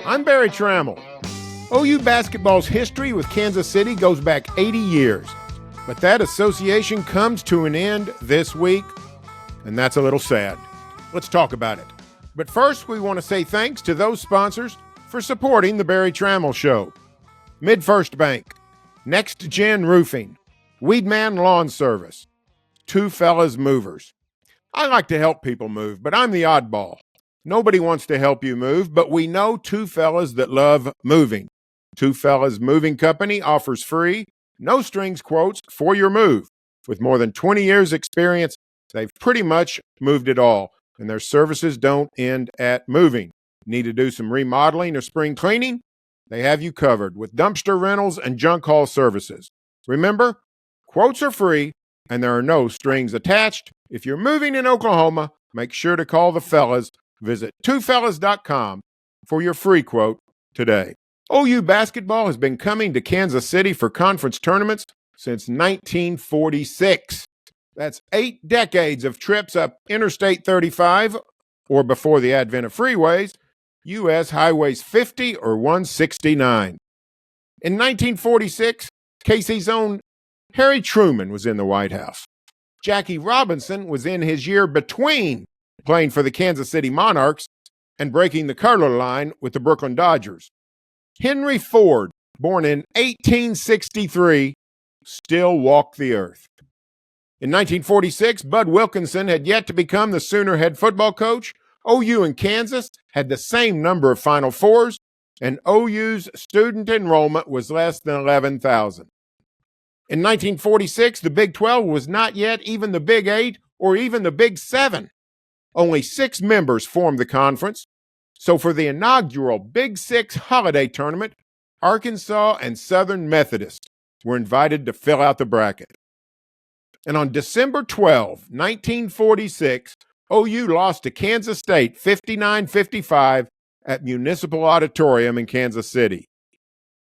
I'm Barry Trammell. OU basketball's history with Kansas City goes back 80 years, but that association comes to an end this week, and that's a little sad. Let's talk about it. But first, we want to say thanks to those sponsors for supporting the Barry Trammell Show. MidFirst Bank, Next Gen Roofing, Weedman Lawn Service, Two Fellas Movers. I like to help people move, but I'm the oddball. Nobody wants to help you move, but we know two fellas that love moving. Two Fellas Moving Company offers free, no-strings quotes for your move. With more than 20 years' experience, they've pretty much moved it all, and their services don't end at moving. Need to do some remodeling or spring cleaning? They have you covered with dumpster rentals and junk haul services. Remember, quotes are free, and there are no strings attached. If you're moving in Oklahoma, make sure to call the fellas. Visit twofellas.com for your free quote today. OU basketball has been coming to Kansas City for conference tournaments since 1946. That's 8 decades of trips up Interstate 35, or before the advent of freeways, U.S. Highways 50 or 169. In 1946, Casey's own Harry Truman was in the White House. Jackie Robinson was in his year between playing for the Kansas City Monarchs and breaking the color line with the Brooklyn Dodgers. Henry Ford, born in 1863, still walked the earth. In 1946, Bud Wilkinson had yet to become the Sooner head football coach. OU and Kansas had the same number of Final Fours, and OU's student enrollment was less than 11,000. In 1946, the Big 12 was not yet even the Big 8 or even the Big 7. Only 6 members formed the conference. So for the inaugural Big 6 holiday tournament, Arkansas and Southern Methodist were invited to fill out the bracket. And on December 12, 1946, OU lost to Kansas State 59-55 at Municipal Auditorium in Kansas City.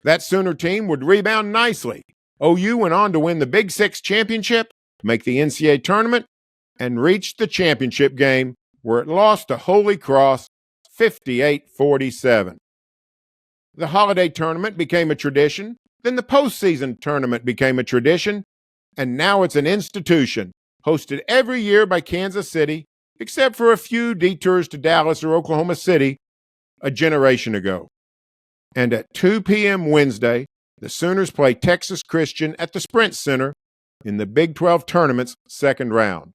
That Sooner team would rebound nicely. OU went on to win the Big 6 championship, make the NCAA tournament, and reach the championship game where it lost to Holy Cross 58-47. The holiday tournament became a tradition, then the postseason tournament became a tradition, and now it's an institution, hosted every year by Kansas City, except for a few detours to Dallas or Oklahoma City a generation ago. And at 2 p.m. Wednesday, the Sooners play Texas Christian at the Sprint Center in the Big 12 tournament's second round.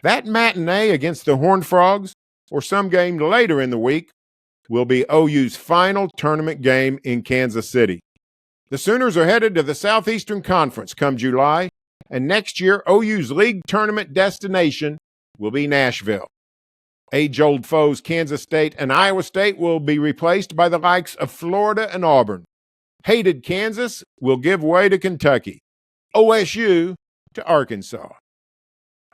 That matinee against the Horned Frogs, or some game later in the week, will be OU's final tournament game in Kansas City. The Sooners are headed to the Southeastern Conference come July, and next year OU's league tournament destination will be Nashville. Age-old foes Kansas State and Iowa State will be replaced by the likes of Florida and Auburn. Hated Kansas will give way to Kentucky. OSU to Arkansas.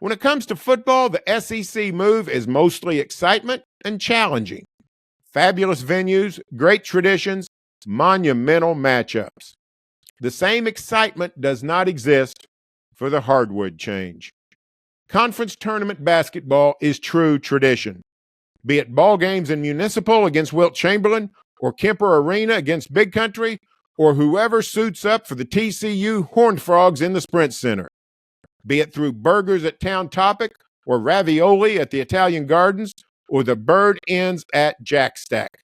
When it comes to football, the SEC move is mostly excitement and challenging. Fabulous venues, great traditions, monumental matchups. The same excitement does not exist for the hardwood change. Conference tournament basketball is true tradition. Be it ball games in Municipal against Wilt Chamberlain, or Kemper Arena against Big Country, or whoever suits up for the TCU Horned Frogs in the Sprint Center. Be it through burgers at Town Topic, or ravioli at the Italian Gardens, or the Bird Inns at Jack Stack.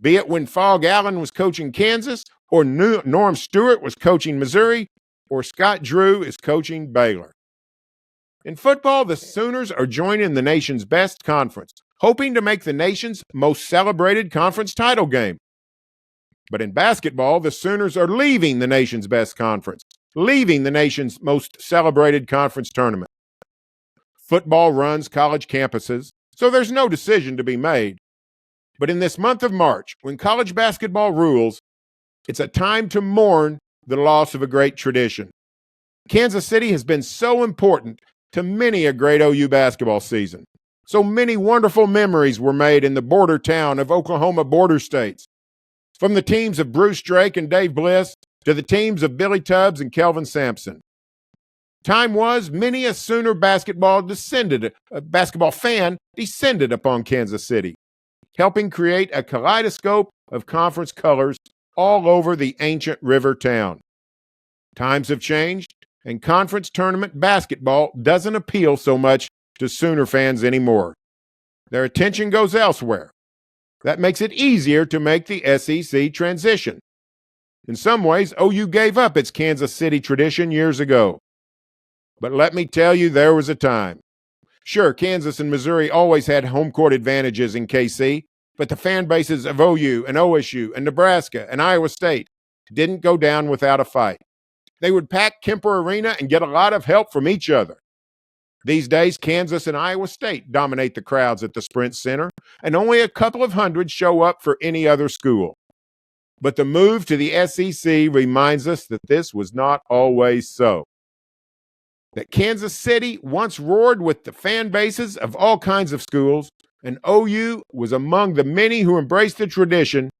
Be it when Fogg Allen was coaching Kansas, or Norm Stewart was coaching Missouri, or Scott Drew is coaching Baylor. In football, the Sooners are joining the nation's best conference, hoping to make the nation's most celebrated conference title game. But in basketball, the Sooners are leaving the nation's best conference, leaving the nation's most celebrated conference tournament. Football runs college campuses, so there's no decision to be made. But in this month of March, when college basketball rules, it's a time to mourn the loss of a great tradition. Kansas City has been so important to many a great OU basketball season. So many wonderful memories were made in the border town of Oklahoma border states. From the teams of Bruce Drake and Dave Bliss to the teams of Billy Tubbs and Kelvin Sampson. Time was many a Sooner basketball fan descended upon Kansas City, helping create a kaleidoscope of conference colors all over the ancient river town. Times have changed, and conference tournament basketball doesn't appeal so much to Sooner fans anymore. Their attention goes elsewhere. That makes it easier to make the SEC transition. In some ways, OU gave up its Kansas City tradition years ago. But let me tell you, there was a time. Sure, Kansas and Missouri always had home court advantages in KC, but the fan bases of OU and OSU and Nebraska and Iowa State didn't go down without a fight. They would pack Kemper Arena and get a lot of help from each other. These days, Kansas and Iowa State dominate the crowds at the Sprint Center, and only a couple of hundred show up for any other school. But the move to the SEC reminds us that this was not always so. That Kansas City once roared with the fan bases of all kinds of schools, and OU was among the many who embraced the tradition,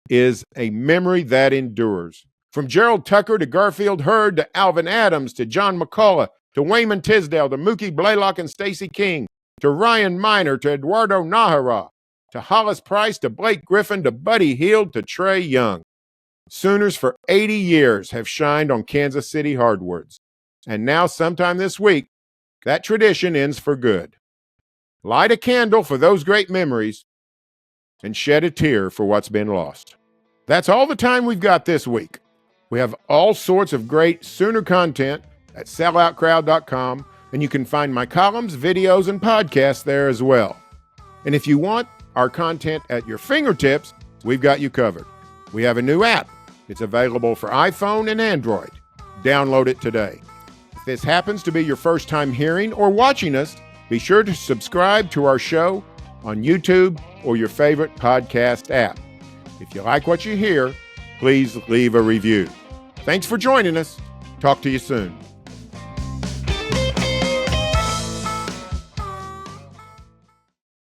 is a memory that endures. From Gerald Tucker to Garfield Hurd to Alvin Adams to John McCullough to Wayman Tisdale to Mookie Blaylock and Stacey King to Ryan Miner to Eduardo Nahara to Hollis Price to Blake Griffin to Buddy Hield to Trey Young. Sooners for 80 years have shined on Kansas City hardwoods. And now, sometime this week, that tradition ends for good. Light a candle for those great memories and shed a tear for what's been lost. That's all the time we've got this week. We have all sorts of great Sooner content at selloutcrowd.com, and you can find my columns, videos, and podcasts there as well. And if you want our content at your fingertips, we've got you covered. We have a new app. It's available for iPhone and Android. Download it today. If this happens to be your first time hearing or watching us, be sure to subscribe to our show on YouTube or your favorite podcast app. If you like what you hear, please leave a review. Thanks for joining us. Talk to you soon.